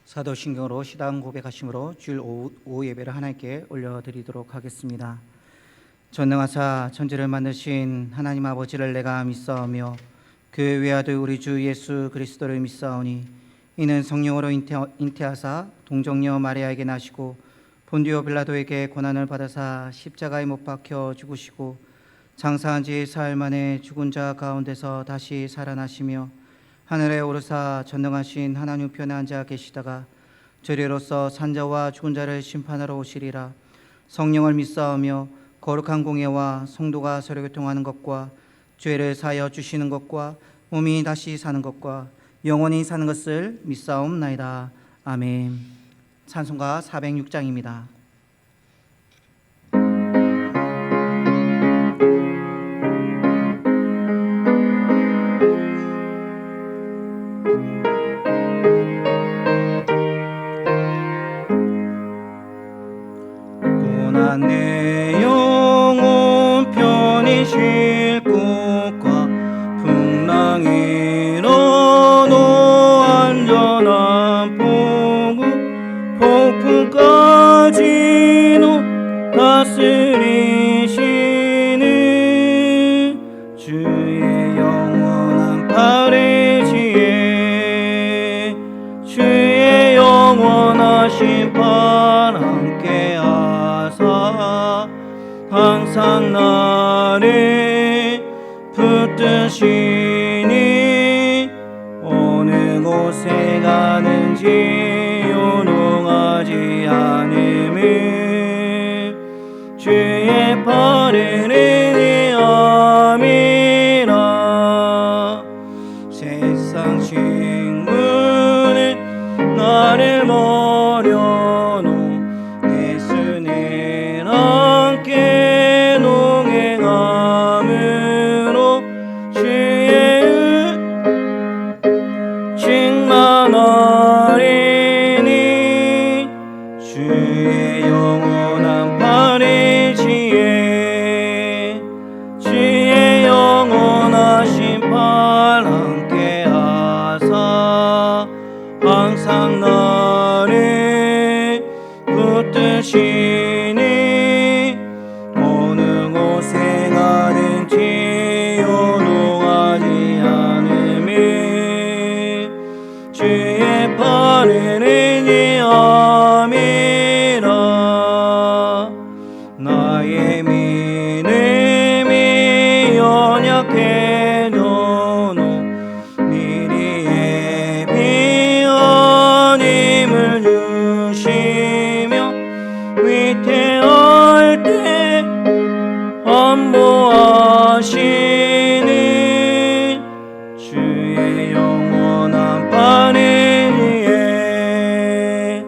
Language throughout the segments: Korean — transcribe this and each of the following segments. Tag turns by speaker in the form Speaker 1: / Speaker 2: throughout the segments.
Speaker 1: 사도신경으로 시당 고백하심으로 주일 오후 예배를 하나님께 올려드리도록 하겠습니다. 전능하사 천지를 만드신 하나님 아버지를 내가 믿사오며 그 외아들 우리 주 예수 그리스도를 믿사오니 이는 성령으로 잉태하사 동정녀 마리아에게 나시고 본디오 빌라도에게 고난을 받으사 십자가에 못 박혀 죽으시고 장사한 지 사흘 만에 죽은 자 가운데서 다시 살아나시며 하늘에 오르사 전능하신 하나님 우편에 앉아 계시다가 저리로서 산자와 죽은 자를 심판하러 오시리라. 성령을 믿사오며 거룩한 공예와 성도가 서로 교통하는 것과 죄를 사하여 주시는 것과 몸이 다시 사는 것과 영원히 사는 것을 믿사옵나이다. 아멘. 찬송가 406장입니다. 내 영혼 편히 쉴 곳과 풍랑이 일어도 안전한 보고 폭풍까지도 다스리시는 주의 영원한 팔의 지혜 주의 영원하신 팔 함께 항상 나를 붙드시니 어느 곳에 가는지 요동하지 않음을 주의 팔을 의지함이라. 세상 식물을 나를 버려놓 함께 농행함으로 주의 충만하리니 주의 영원한 팔의 지혜 주의 영원하신 팔 함께 하사 항상 나를 붙드시니 주의 팔을 의지함이라. 나의 믿음이 연약해져도 미리 예비한 힘을 주시며 위태할 때 안보하시는 주의 영원한 팔의 지혜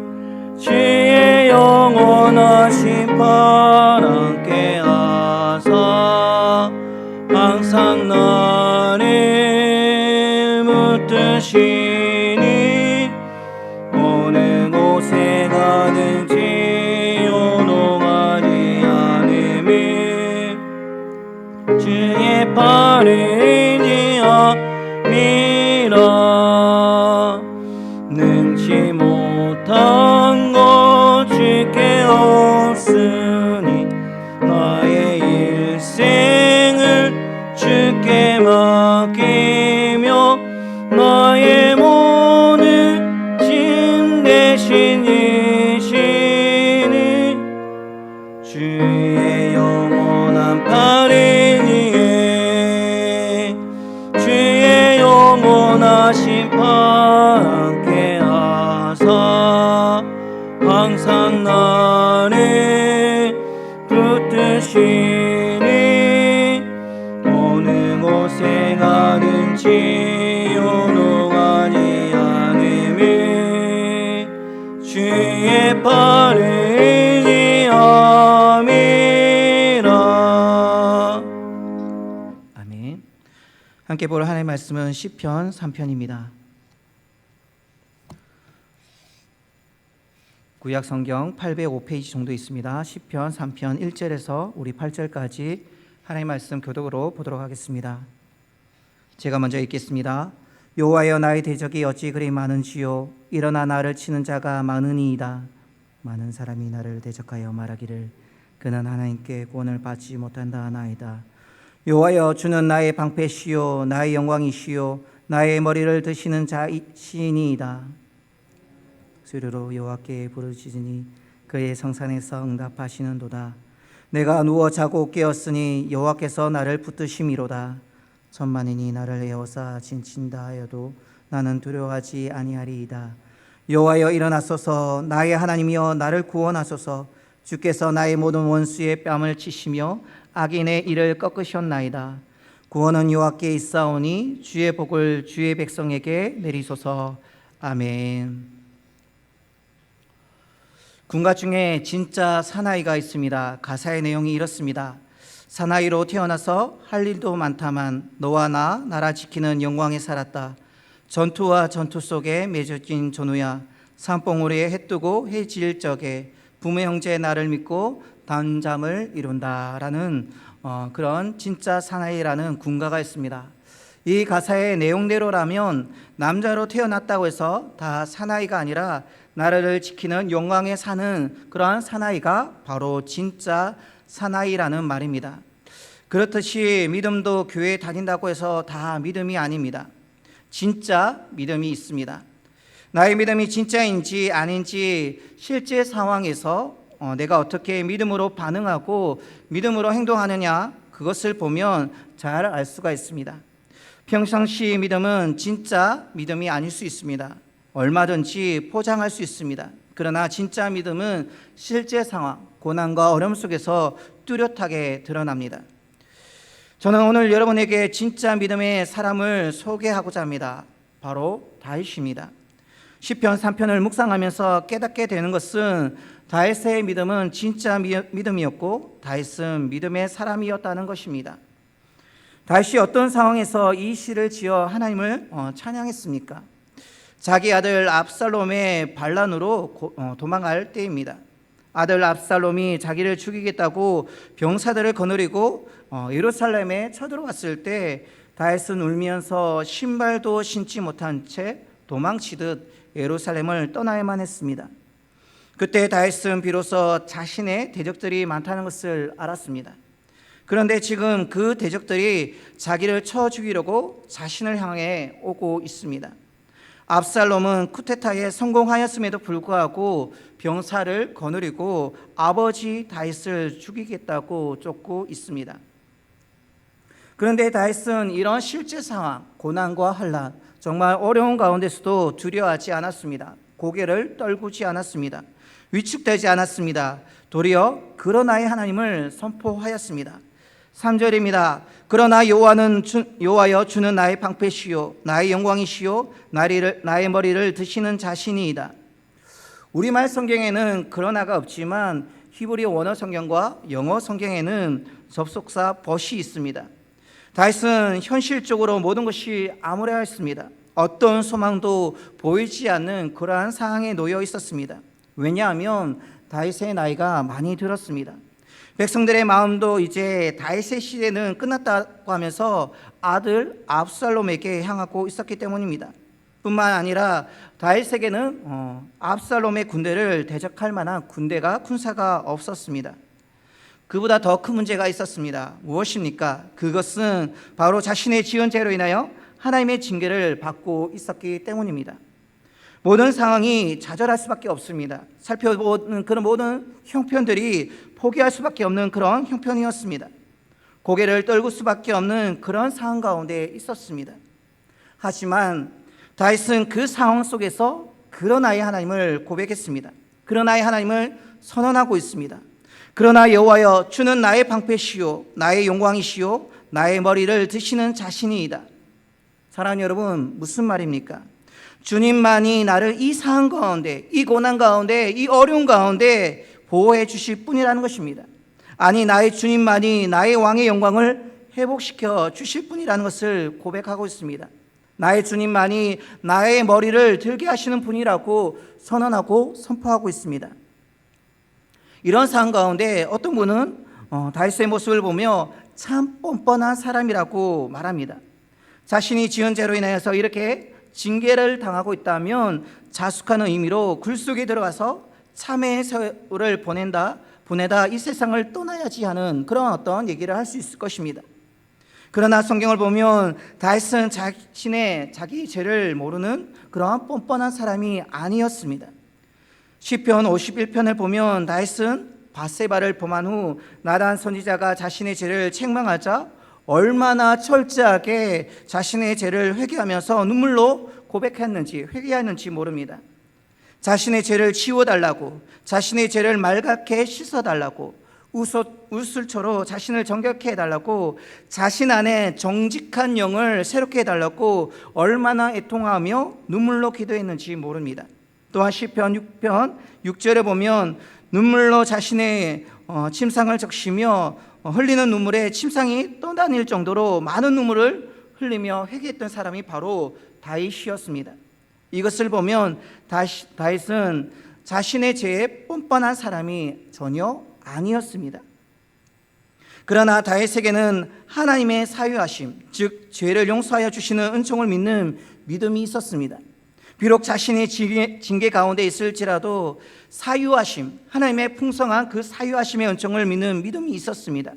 Speaker 1: 주의 영원하신 팔 함께 하사 항상 나를 붙드시니 어느 곳에 가든지 요동하지 않음을 주의 팔을 의지함이라. 능치 못한 것 주께 없으니 나의 일생을 주께 맡기며 나의 모든 짐 대신 지시는 주의 영원한 팔의 지혜 주의 영원하신 팔 함께 하사 항상 나를 붙드시니 어느 곳에 가든지 요동하지 않음을 주의 팔을 의지함이라. 아멘. 함께 볼 하나님의 말씀은 시편 3편입니다. 구약 성경 805페이지 정도 있습니다. 시편 3편 1절에서 우리 8절까지 하나님의 말씀 교독으로 보도록 하겠습니다. 제가 먼저 읽겠습니다. 여호와여, 나의 대적이 어찌 그리 많은지요. 일어나 나를 치는 자가 많으니이다. 많은 사람이 나를 대적하여 말하기를 그는 하나님께 구원을 받지 못한다 하나이다. 여호와여, 주는 나의 방패시요 나의 영광이시요 나의 머리를 드시는 자이시니이다. 수르로 여호와께 부르짖으니 그의 성산에서 응답하시는도다. 내가 누워 자고 깨었으니 여호와께서 나를 붙드심이로다. 천만인이 나를 에워싸 진친다 하여도 나는 두려워하지 아니하리이다. 여호와여, 일어나소서. 나의 하나님이여, 나를 구원하소서. 주께서 나의 모든 원수의 뺨을 치시며 악인의 이를 꺾으셨나이다. 구원은 여호와께 있사오니 주의 복을 주의 백성에게 내리소서. 아멘. 군가 중에 진짜 사나이가 있습니다. 가사의 내용이 이렇습니다. 사나이로 태어나서 할 일도 많다만 너와 나 나라 지키는 영광에 살았다. 전투와 전투 속에 맺어진 전우야. 산봉우리에 해 뜨고 해 질 적에 부모 형제 나를 믿고 단잠을 이룬다 라는 그런 진짜 사나이라는 군가가 있습니다. 이 가사의 내용대로라면 남자로 태어났다고 해서 다 사나이가 아니라 나라를 지키는 영광에 사는 그러한 사나이가 바로 진짜 사나이라는 말입니다. 그렇듯이 믿음도 교회에 다닌다고 해서 다 믿음이 아닙니다. 진짜 믿음이 있습니다. 나의 믿음이 진짜인지 아닌지 실제 상황에서 내가 어떻게 믿음으로 반응하고 믿음으로 행동하느냐, 그것을 보면 잘 알 수가 있습니다. 평상시 믿음은 진짜 믿음이 아닐 수 있습니다. 얼마든지 포장할 수 있습니다. 그러나 진짜 믿음은 실제 상황, 고난과 어려움 속에서 뚜렷하게 드러납니다. 저는 오늘 여러분에게 진짜 믿음의 사람을 소개하고자 합니다. 바로 다윗입니다. 시편 3편을 묵상하면서 깨닫게 되는 것은 다윗의 믿음은 진짜 믿음이었고 다윗은 믿음의 사람이었다는 것입니다. 다윗이 어떤 상황에서 이 시를 지어 하나님을 찬양했습니까? 자기 아들 압살롬의 반란으로 도망갈 때입니다. 아들 압살롬이 자기를 죽이겠다고 병사들을 거느리고 예루살렘에 쳐들어왔을 때 다윗은 울면서 신발도 신지 못한 채 도망치듯 예루살렘을 떠나야만 했습니다. 그때 다윗은 비로소 자신의 대적들이 많다는 것을 알았습니다. 그런데 지금 그 대적들이 자기를 쳐 죽이려고 자신을 향해 오고 있습니다. 압살롬은 쿠데타에 성공하였음에도 불구하고 병사를 거느리고 아버지 다윗을 죽이겠다고 쫓고 있습니다. 그런데 다윗은 이런 실제 상황, 고난과 환난, 정말 어려운 가운데서도 두려워하지 않았습니다. 고개를 떨구지 않았습니다. 위축되지 않았습니다. 도리어 그러나의 하나님을 선포하였습니다. 3절입니다. 그러나 여호와여, 주는 나의 방패시요 나의 영광이시요 나의 머리를 드시는 자신이이다. 우리말 성경에는 그러나가 없지만 히브리 원어 성경과 영어 성경에는 접속사 but이 있습니다. 다윗은 현실적으로 모든 것이 암울해했습니다. 어떤 소망도 보이지 않는 그러한 상황에 놓여 있었습니다. 왜냐하면 다윗의 나이가 많이 들었습니다. 백성들의 마음도 이제 다윗의 시대는 끝났다고 하면서 아들 압살롬에게 향하고 있었기 때문입니다. 뿐만 아니라 다윗에게는 압살롬의 군대를 대적할 만한 군사가 없었습니다. 그보다 더 큰 문제가 있었습니다. 무엇입니까? 그것은 바로 자신의 지은 죄로 인하여 하나님의 징계를 받고 있었기 때문입니다. 모든 상황이 좌절할 수밖에 없습니다. 살펴보는 그런 모든 형편들이 포기할 수밖에 없는 그런 형편이었습니다. 고개를 떨굴 수밖에 없는 그런 상황 가운데 있었습니다. 하지만 다윗은 그 상황 속에서 그러나의 하나님을 고백했습니다. 그러나의 하나님을 선언하고 있습니다. 그러나 여호와여, 주는 나의 방패시요 나의 영광이시요 나의 머리를 드시는 자신이이다. 사랑하는 여러분, 무슨 말입니까? 주님만이 나를 이 상황 가운데, 이 고난 가운데, 이 어려운 가운데 보호해 주실 분이라는 것입니다. 아니, 나의 주님만이 나의 왕의 영광을 회복시켜 주실 분이라는 것을 고백하고 있습니다. 나의 주님만이 나의 머리를 들게 하시는 분이라고 선언하고 선포하고 있습니다. 이런 상황 가운데 어떤 분은 다윗의 모습을 보며 참 뻔뻔한 사람이라고 말합니다. 자신이 지은 죄로 인하여서 이렇게 징계를 당하고 있다면 자숙하는 의미로 굴 속에 들어가서 참회의 세월을 보내다 이 세상을 떠나야지 하는 그런 어떤 얘기를 할 수 있을 것입니다. 그러나 성경을 보면 다윗은 자기 죄를 모르는 그러한 뻔뻔한 사람이 아니었습니다. 시편 51편을 보면 다윗은 밧세바를 범한 후 나단 선지자가 자신의 죄를 책망하자 얼마나 철저하게 자신의 죄를 회개하면서 눈물로 고백했는지 회개했는지 모릅니다. 자신의 죄를 지워달라고, 자신의 죄를 말갛게 씻어달라고, 우슬초로 자신을 정결케 해달라고, 자신 안에 정직한 영을 새롭게 해달라고 얼마나 애통하며 눈물로 기도했는지 모릅니다. 또한 시편 6편 6절에 보면 눈물로 자신의 침상을 적시며 흘리는 눈물에 침상이 떠다닐 정도로 많은 눈물을 흘리며 회개했던 사람이 바로 다윗이었습니다. 이것을 보면 다윗은 자신의 죄에 뻔뻔한 사람이 전혀 아니었습니다. 그러나 다윗에게는 하나님의 사유하심, 즉 죄를 용서하여 주시는 은총을 믿는 믿음이 있었습니다. 비록 자신이 징계 가운데 있을지라도 사유하심, 하나님의 풍성한 그 사유하심의 은총을 믿는 믿음이 있었습니다.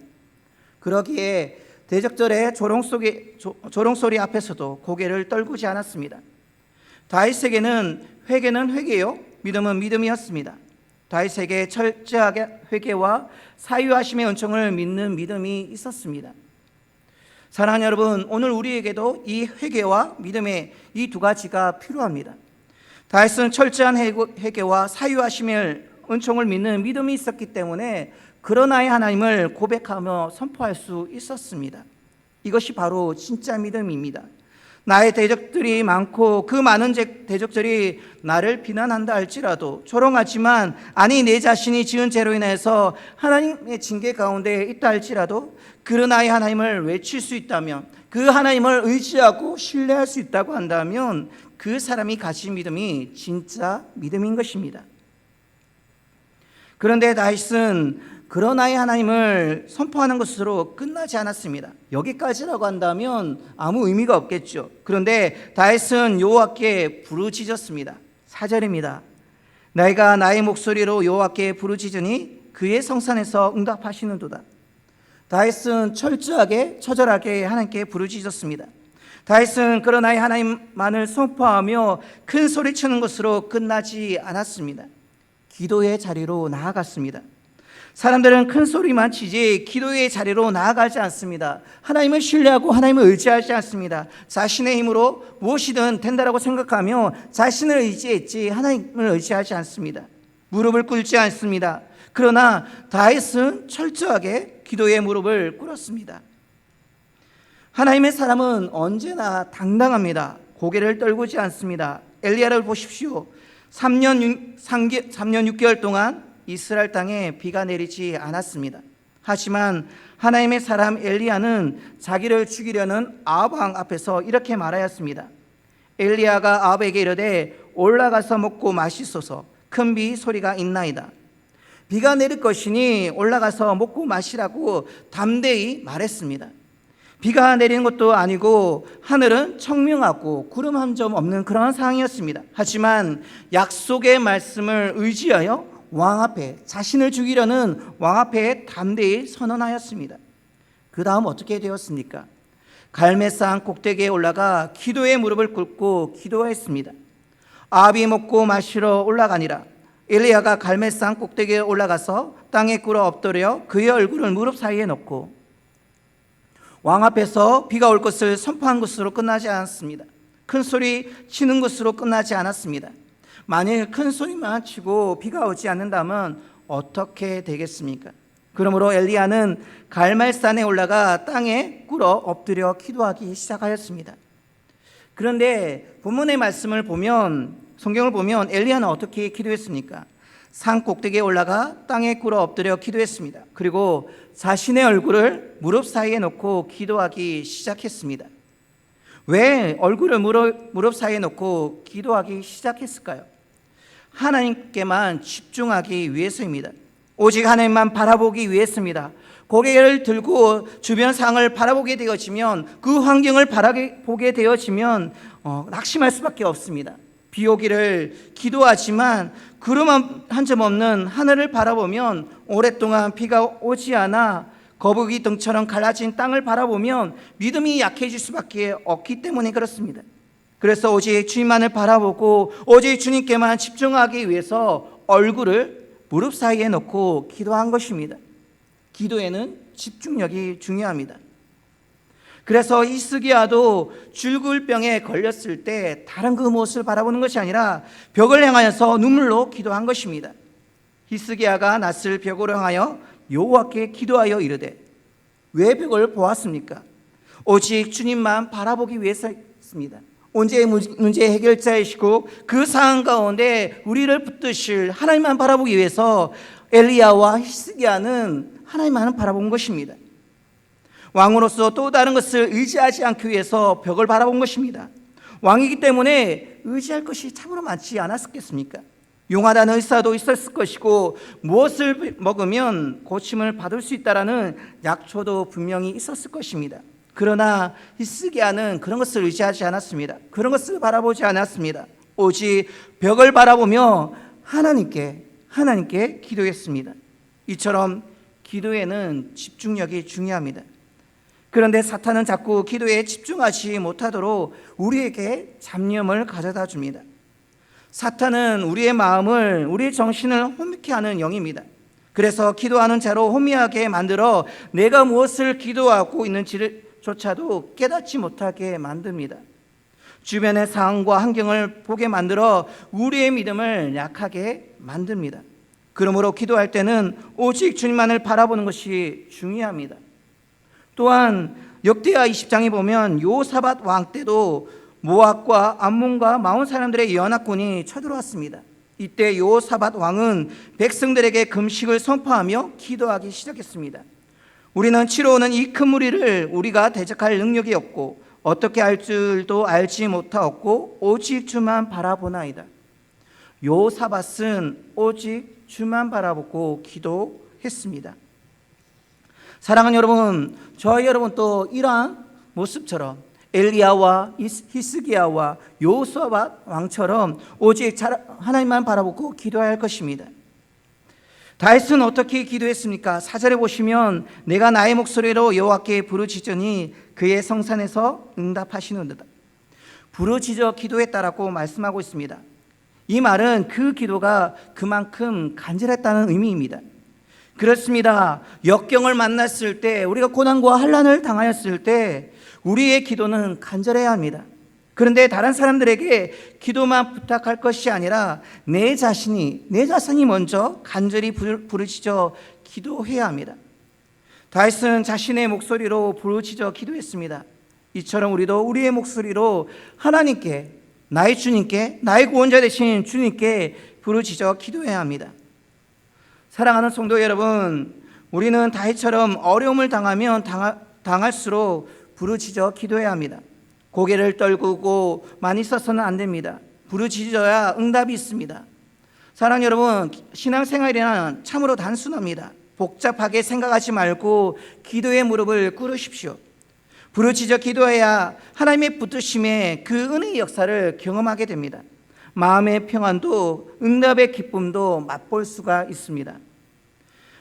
Speaker 1: 그러기에 대적절의 조롱소리 앞에서도 고개를 떨구지 않았습니다. 다윗에게는 회개는 회개요, 믿음은 믿음이었습니다. 다윗에게 철저하게 회개와 사유하심의 은총을 믿는 믿음이 있었습니다. 사랑하는 여러분, 오늘 우리에게도 이 회개와 믿음의 이 두 가지가 필요합니다. 다윗은 철저한 회개와 사유하심의 은총을 믿는 믿음이 있었기 때문에 그러나의 하나님을 고백하며 선포할 수 있었습니다. 이것이 바로 진짜 믿음입니다. 나의 대적들이 많고 그 많은 대적들이 나를 비난한다 할지라도 조롱하지만 아니 내 자신이 지은 죄로 인해서 하나님의 징계 가운데 있다 할지라도 그러나의 하나님을 외칠 수 있다면, 그 하나님을 의지하고 신뢰할 수 있다고 한다면 그 사람이 가진 믿음이 진짜 믿음인 것입니다. 그런데 다윗은 그러나의 하나님을 선포하는 것으로 끝나지 않았습니다. 여기까지라고 한다면 아무 의미가 없겠죠. 그런데 다윗은 여호와께 부르짖었습니다. 4절입니다. 내가 나의 목소리로 여호와께 부르짖으니 그의 성산에서 응답하시는도다. 다윗은 철저하게 처절하게 하나님께 부르짖었습니다. 다윗은 그러나의 하나님만을 선포하며 큰 소리치는 것으로 끝나지 않았습니다. 기도의 자리로 나아갔습니다. 사람들은 큰 소리만 치지 기도의 자리로 나아가지 않습니다. 하나님을 신뢰하고 하나님을 의지하지 않습니다. 자신의 힘으로 무엇이든 된다라고 생각하며 자신을 의지했지 하나님을 의지하지 않습니다. 무릎을 꿇지 않습니다. 그러나 다윗은 철저하게 기도의 무릎을 꿇었습니다. 하나님의 사람은 언제나 당당합니다. 고개를 떨구지 않습니다. 엘리야를 보십시오. 3년 6개월 동안 이스라엘 땅에 비가 내리지 않았습니다. 하지만 하나님의 사람 엘리야는 자기를 죽이려는 아합 왕 앞에서 이렇게 말하였습니다. 엘리야가 아합에게 이르되 올라가서 먹고 마시소서, 큰 비 소리가 있나이다. 비가 내릴 것이니 올라가서 먹고 마시라고 담대히 말했습니다. 비가 내리는 것도 아니고 하늘은 청명하고 구름 한 점 없는 그런 상황이었습니다. 하지만 약속의 말씀을 의지하여 왕 앞에, 자신을 죽이려는 왕 앞에 담대히 선언하였습니다. 그 다음 어떻게 되었습니까? 갈멜산 꼭대기에 올라가 기도의 무릎을 꿇고 기도했습니다. 아합이 먹고 마시러 올라가니라. 엘리야가 갈멜산 꼭대기에 올라가서 땅에 꿇어 엎드려 그의 얼굴을 무릎 사이에 놓고 왕 앞에서 비가 올 것을 선포한 것으로 끝나지 않았습니다. 큰 소리 치는 것으로 끝나지 않았습니다. 만일 큰 소리만 치고 비가 오지 않는다면 어떻게 되겠습니까? 그러므로 엘리야는 갈멜산에 올라가 땅에 꿇어 엎드려 기도하기 시작하였습니다. 그런데 본문의 말씀을 보면, 성경을 보면 엘리야는 어떻게 기도했습니까? 산 꼭대기에 올라가 땅에 꿇어 엎드려 기도했습니다. 그리고 자신의 얼굴을 무릎 사이에 놓고 기도하기 시작했습니다. 왜 얼굴을 무릎 사이에 놓고 기도하기 시작했을까요? 하나님께만 집중하기 위해서입니다. 오직 하나님만 바라보기 위해서입니다. 고개를 들고 주변 상황을 바라보게 되어지면, 그 환경을 바라보게 되어지면 낙심할 수밖에 없습니다. 비 오기를 기도하지만 구름 한 점 없는 하늘을 바라보면, 오랫동안 비가 오지 않아 거북이 등처럼 갈라진 땅을 바라보면 믿음이 약해질 수밖에 없기 때문에 그렇습니다. 그래서 오직 주님만을 바라보고 오직 주님께만 집중하기 위해서 얼굴을 무릎 사이에 놓고 기도한 것입니다. 기도에는 집중력이 중요합니다. 그래서 히스기야도 줄굴병에 걸렸을 때 다른 그 무엇을 바라보는 것이 아니라 벽을 향하여서 눈물로 기도한 것입니다. 히스기야가 낯을 벽으로 향하여 여호와께 기도하여 이르되, 왜 벽을 보았습니까? 오직 주님만 바라보기 위해서였습니다. 문제의 해결자이시고 그 상황 가운데 우리를 붙드실 하나님만 바라보기 위해서 엘리야와 히스기야는 하나님만을 바라본 것입니다. 왕으로서 또 다른 것을 의지하지 않기 위해서 벽을 바라본 것입니다. 왕이기 때문에 의지할 것이 참으로 많지 않았겠습니까? 용하다는 의사도 있었을 것이고, 무엇을 먹으면 고침을 받을 수 있다라는 약초도 분명히 있었을 것입니다. 그러나 히스기야는 그런 것을 의지하지 않았습니다. 그런 것을 바라보지 않았습니다. 오직 벽을 바라보며 하나님께 기도했습니다. 이처럼 기도에는 집중력이 중요합니다. 그런데 사탄은 자꾸 기도에 집중하지 못하도록 우리에게 잡념을 가져다 줍니다. 사탄은 우리의 마음을, 우리의 정신을 혼미케 하는 영입니다. 그래서 기도하는 자로 혼미하게 만들어 내가 무엇을 기도하고 있는지를 조차도 깨닫지 못하게 만듭니다. 주변의 상황과 환경을 보게 만들어 우리의 믿음을 약하게 만듭니다. 그러므로 기도할 때는 오직 주님만을 바라보는 것이 중요합니다. 또한 역대하 20장에 보면 요사밧 왕 때도 모압과 암몬과 마온 사람들의 연합군이 쳐들어왔습니다. 이때 요사밧 왕은 백성들에게 금식을 선포하며 기도하기 시작했습니다. 우리는 치러오는 이 큰 무리를 우리가 대적할 능력이 없고 어떻게 할 줄도 알지 못하였고 오직 주만 바라보나이다. 요사밧은 오직 주만 바라보고 기도했습니다. 사랑하는 여러분, 저희 여러분 또 이러한 모습처럼 엘리야와 히스기야와 요사밧 왕처럼 오직 하나님만 바라보고 기도해야 할 것입니다. 다윗은 어떻게 기도했습니까? 4절에 보시면 내가 나의 목소리로 여호와께 부르짖으니 그의 성산에서 응답하시는도다. 부르짖어 기도했다라고 말씀하고 있습니다. 이 말은 그 기도가 그만큼 간절했다는 의미입니다. 그렇습니다. 역경을 만났을 때, 우리가 고난과 환난을 당하였을 때 우리의 기도는 간절해야 합니다. 그런데 다른 사람들에게 기도만 부탁할 것이 아니라 내 자신이 먼저 간절히 부르짖어 기도해야 합니다. 다윗은 자신의 목소리로 부르짖어 기도했습니다. 이처럼 우리도 우리의 목소리로 하나님께, 나의 주님께, 나의 구원자 되신 주님께 부르짖어 기도해야 합니다. 사랑하는 성도 여러분, 우리는 다윗처럼 어려움을 당하면 당할수록 부르짖어 기도해야 합니다. 고개를 떨구고 많이 써서는 안 됩니다. 부르짖어야 응답이 있습니다. 사랑하는 여러분, 신앙생활이란 참으로 단순합니다. 복잡하게 생각하지 말고 기도의 무릎을 꿇으십시오. 부르짖어 기도해야 하나님의 붙드심에 그 은혜의 역사를 경험하게 됩니다. 마음의 평안도 응답의 기쁨도 맛볼 수가 있습니다.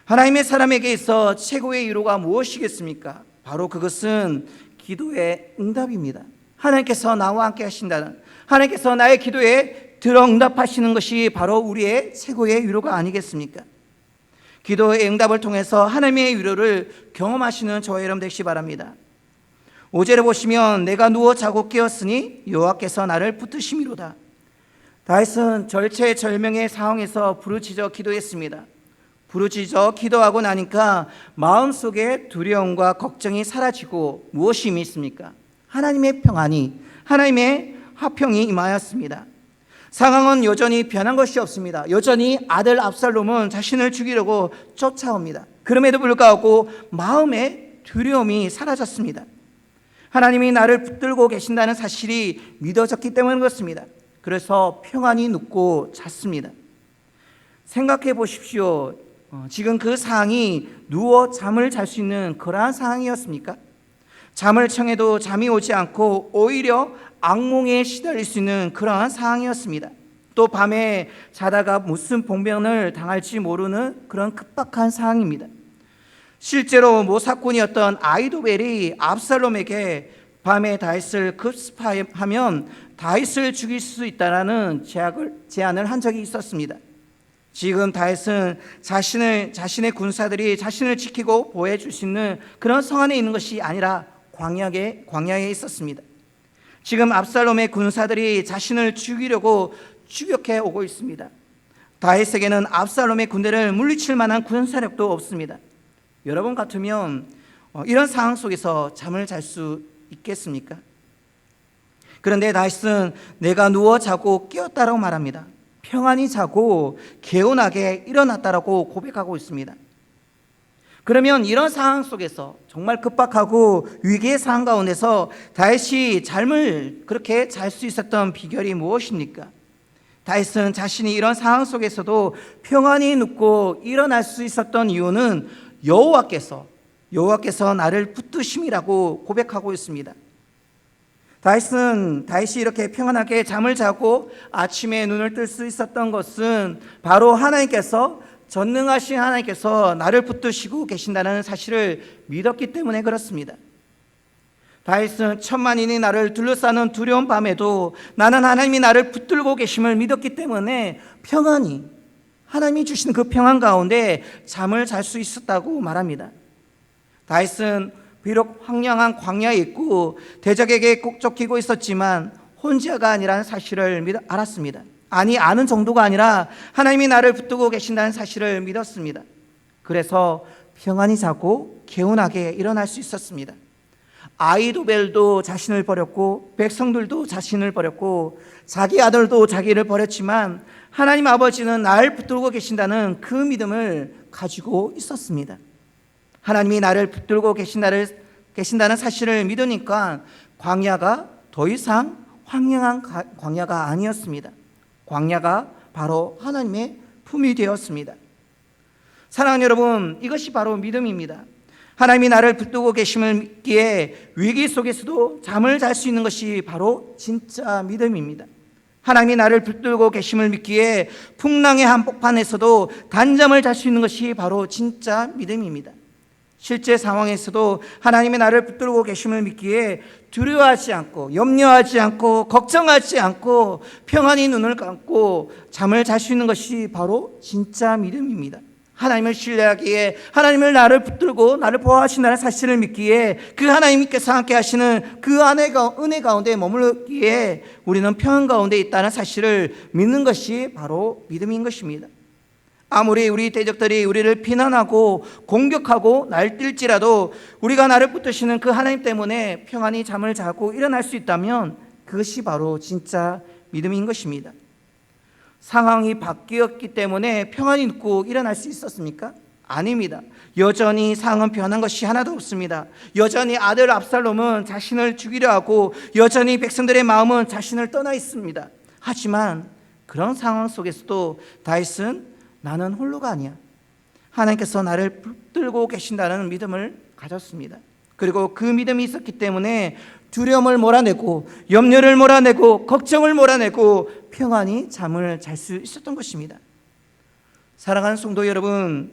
Speaker 1: 하나님의 사람에게 있어 최고의 위로가 무엇이겠습니까? 바로 그것은 기도의 응답입니다. 하나님께서 나와 함께 하신다는, 하나님께서 나의 기도에 들어 응답하시는 것이 바로 우리의 최고의 위로가 아니겠습니까? 기도의 응답을 통해서 하나님의 위로를 경험하시는 저와 여러분 되시기 바랍니다. 5절에 보시면 내가 누워 자고 깨었으니 여호와께서 나를 붙드심이로다. 다윗은 절체절명의 상황에서 부르짖어 기도했습니다. 부르짖어 기도하고 나니까 마음속에 두려움과 걱정이 사라지고 무엇이 있습니까? 하나님의 평안이, 하나님의 화평이 임하였습니다. 상황은 여전히 변한 것이 없습니다. 여전히 아들 압살롬은 자신을 죽이려고 쫓아옵니다. 그럼에도 불구하고 마음의 두려움이 사라졌습니다. 하나님이 나를 붙들고 계신다는 사실이 믿어졌기 때문인 것입니다. 그래서 평안이 눕고 잤습니다. 생각해 보십시오. 지금 그 상황이 누워 잠을 잘 수 있는 그러한 상황이었습니까? 잠을 청해도 잠이 오지 않고 오히려 악몽에 시달릴 수 있는 그러한 상황이었습니다. 또 밤에 자다가 무슨 봉변을 당할지 모르는 그런 급박한 상황입니다. 실제로 모사꾼이었던 아히도벨이 압살롬에게 밤에 다윗을 급습하면 다윗을 죽일 수 있다라는 제안을 한 적이 있었습니다. 지금 다윗은 자신의 군사들이 자신을 지키고 보호해 줄 수 있는 그런 성 안에 있는 것이 아니라 광야에 있었습니다. 지금 압살롬의 군사들이 자신을 죽이려고 추격해 오고 있습니다. 다윗에게는 압살롬의 군대를 물리칠 만한 군사력도 없습니다. 여러분 같으면 이런 상황 속에서 잠을 잘 수 있겠습니까? 그런데 다윗은 내가 누워 자고 깨었다라고 말합니다. 평안히 자고 개운하게 일어났다라고 고백하고 있습니다. 그러면 이런 상황 속에서 정말 급박하고 위기의 상황 가운데서 다윗이 잠을 그렇게 잘 수 있었던 비결이 무엇입니까? 다윗은 자신이 이런 상황 속에서도 평안히 눕고 일어날 수 있었던 이유는 여호와께서 나를 붙드심이라고 고백하고 있습니다. 다윗이 이렇게 평안하게 잠을 자고 아침에 눈을 뜰 수 있었던 것은 바로 전능하신 하나님께서 나를 붙드시고 계신다는 사실을 믿었기 때문에 그렇습니다. 다윗은 천만인이 나를 둘러싸는 두려운 밤에도 나는 하나님이 나를 붙들고 계심을 믿었기 때문에 평안히 하나님이 주신 그 평안 가운데 잠을 잘 수 있었다고 말합니다. 다윗은 비록 황량한 광야에 있고 대적에게 꼭 쫓기고 있었지만 혼자가 아니라는 사실을 알았습니다. 아는 정도가 아니라 하나님이 나를 붙들고 계신다는 사실을 믿었습니다. 그래서 평안히 자고 개운하게 일어날 수 있었습니다. 아히도벨도 자신을 버렸고 백성들도 자신을 버렸고 자기 아들도 자기를 버렸지만 하나님 아버지는 나를 붙들고 계신다는 그 믿음을 가지고 있었습니다. 하나님이 나를 붙들고 계신다는 사실을 믿으니까 광야가 더 이상 황량한 광야가 아니었습니다. 광야가 바로 하나님의 품이 되었습니다. 사랑하는 여러분, 이것이 바로 믿음입니다. 하나님이 나를 붙들고 계심을 믿기에 위기 속에서도 잠을 잘 수 있는 것이 바로 진짜 믿음입니다. 하나님이 나를 붙들고 계심을 믿기에 풍랑의 한복판에서도 단잠을 잘 수 있는 것이 바로 진짜 믿음입니다. 실제 상황에서도 하나님이 나를 붙들고 계심을 믿기에 두려워하지 않고 염려하지 않고 걱정하지 않고 평안히 눈을 감고 잠을 잘 수 있는 것이 바로 진짜 믿음입니다. 하나님을 신뢰하기에 하나님을 나를 붙들고 나를 보호하신다는 사실을 믿기에 그 하나님께서 함께 하시는 그 은혜 가운데 머물기에 우리는 평안 가운데 있다는 사실을 믿는 것이 바로 믿음인 것입니다. 아무리 우리 대적들이 우리를 비난하고 공격하고 날뛸지라도 우리가 나를 붙드시는 그 하나님 때문에 평안히 잠을 자고 일어날 수 있다면 그것이 바로 진짜 믿음인 것입니다. 상황이 바뀌었기 때문에 평안히 눕고 일어날 수 있었습니까? 아닙니다. 여전히 상황은 변한 것이 하나도 없습니다. 여전히 아들 압살롬은 자신을 죽이려 하고 여전히 백성들의 마음은 자신을 떠나 있습니다. 하지만 그런 상황 속에서도 다윗은 나는 홀로가 아니야. 하나님께서 나를 붙들고 계신다는 믿음을 가졌습니다. 그리고 그 믿음이 있었기 때문에 두려움을 몰아내고 염려를 몰아내고 걱정을 몰아내고 평안히 잠을 잘 수 있었던 것입니다. 사랑하는 성도 여러분,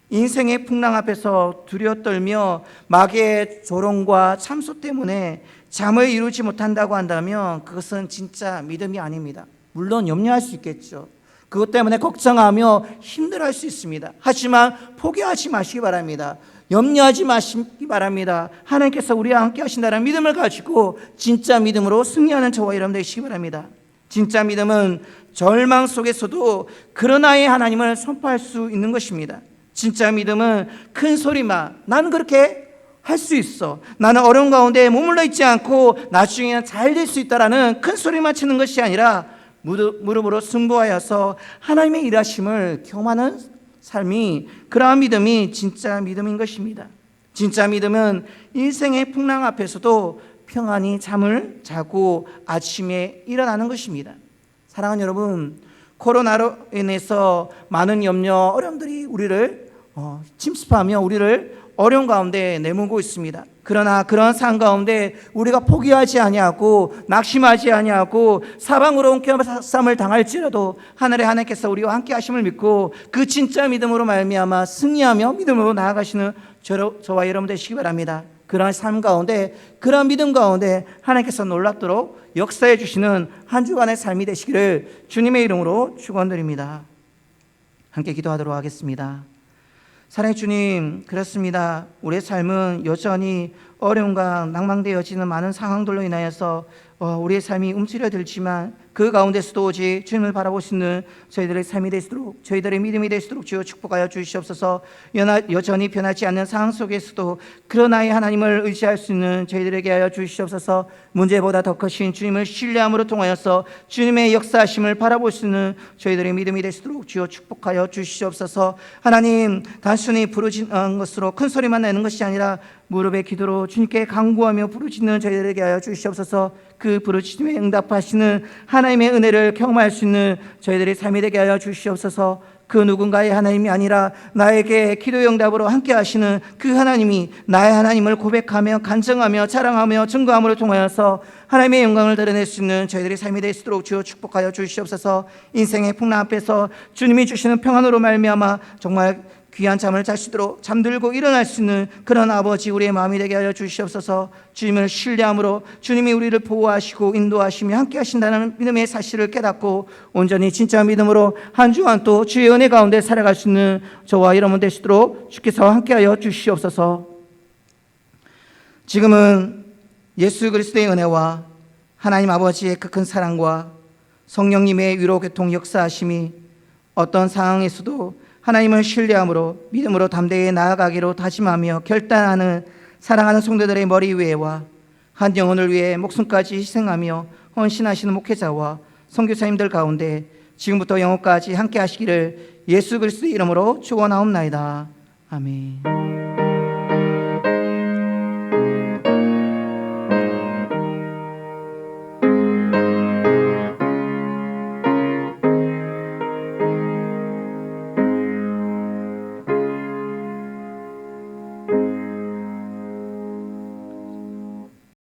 Speaker 1: 인생의 풍랑 앞에서 두려워 떨며 마귀의 조롱과 참소 때문에 잠을 이루지 못한다고 한다면 그것은 진짜 믿음이 아닙니다. 물론 염려할 수 있겠죠. 그것 때문에 걱정하며 힘들어할 수 있습니다. 하지만 포기하지 마시기 바랍니다. 염려하지 마시기 바랍니다. 하나님께서 우리와 함께 하신다는 믿음을 가지고 진짜 믿음으로 승리하는 저와 여러분 되시기 바랍니다. 진짜 믿음은 절망 속에서도 그러나의 하나님을 선포할 수 있는 것입니다. 진짜 믿음은 큰 소리만 나는 그렇게 할 수 있어, 나는 어려운 가운데 머물러 있지 않고 나중에는 잘 될 수 있다라는 큰 소리만 치는 것이 아니라 무릎으로 승부하여서 하나님의 일하심을 경험하는 삶이, 그러한 믿음이 진짜 믿음인 것입니다. 진짜 믿음은 인생의 풍랑 앞에서도 평안히 잠을 자고 아침에 일어나는 것입니다. 사랑하는 여러분, 코로나로 인해서 많은 염려, 어려움들이 우리를 침습하며 우리를 어려운 가운데 내몰고 있습니다. 그러나 그런 삶 가운데 우리가 포기하지 아니하고 낙심하지 아니하고 사방으로 옮겨쌈을 당할지라도 하늘의 하나님께서 우리와 함께 하심을 믿고 그 진짜 믿음으로 말미암아 승리하며 믿음으로 나아가시는 저와 여러분 되시기 바랍니다. 그러한 삶 가운데, 그러한 믿음 가운데 하나님께서 놀랍도록 역사해 주시는 한 주간의 삶이 되시기를 주님의 이름으로 축원드립니다. 함께 기도하도록 하겠습니다. 사랑의 주님, 그렇습니다. 우리의 삶은 여전히 어려움과 낭망되어지는 많은 상황들로 인하여서 우리의 삶이 움츠려들지만 그 가운데서도 오직 주님을 바라보시는 저희들의 삶이 되시도록, 저희들의 믿음이 되시도록 주여 축복하여 주시옵소서. 여전히 변하지 않는 상황 속에서도 그러나의 하나님을 의지할 수 있는 저희들에게 하여 주시옵소서. 문제보다 더 크신 주님을 신뢰함으로 통하여서 주님의 역사하심을 바라볼 수 있는 저희들의 믿음이 되시도록 주여 축복하여 주시옵소서. 하나님, 단순히 부르짖는 것으로 큰 소리만 내는 것이 아니라 무릎의 기도로 주님께 간구하며 부르짖는 저희들에게 하여 주시옵소서. 그 부르짖음에 응답하시는 하나님의 은혜를 경험할 수 있는 저희들의 삶이 되게 하여 주시옵소서. 그 누군가의 하나님이 아니라 나에게 기도의 응답으로 함께 하시는 그 하나님이 나의 하나님을 고백하며 간증하며 자랑하며 증거함으로 통하여서 하나님의 영광을 드러낼 수 있는 저희들의 삶이 되시도록 주여 축복하여 주시옵소서. 인생의 풍랑 앞에서 주님이 주시는 평안으로 말미암아 정말 귀한 잠을 자시도록 잠들고 일어날 수 있는 그런 아버지 우리의 마음이 되게 하여 주시옵소서. 주님을 신뢰함으로 주님이 우리를 보호하시고 인도하시며 함께 하신다는 믿음의 사실을 깨닫고 온전히 진짜 믿음으로 한 주간 또 주의 은혜 가운데 살아갈 수 있는 저와 여러분 되시도록 주께서 함께 하여 주시옵소서. 지금은 예수 그리스도의 은혜와 하나님 아버지의 그 큰 사랑과 성령님의 위로 교통 역사하심이 어떤 상황에서도 하나님을 신뢰함으로 믿음으로 담대히 나아가기로 다짐하며 결단하는 사랑하는 성도들의 머리 위에와 한 영혼을 위해 목숨까지 희생하며 헌신하시는 목회자와 선교사님들 가운데 지금부터 영원까지 함께 하시기를 예수 그리스도의 이름으로 축원하옵나이다. 아멘.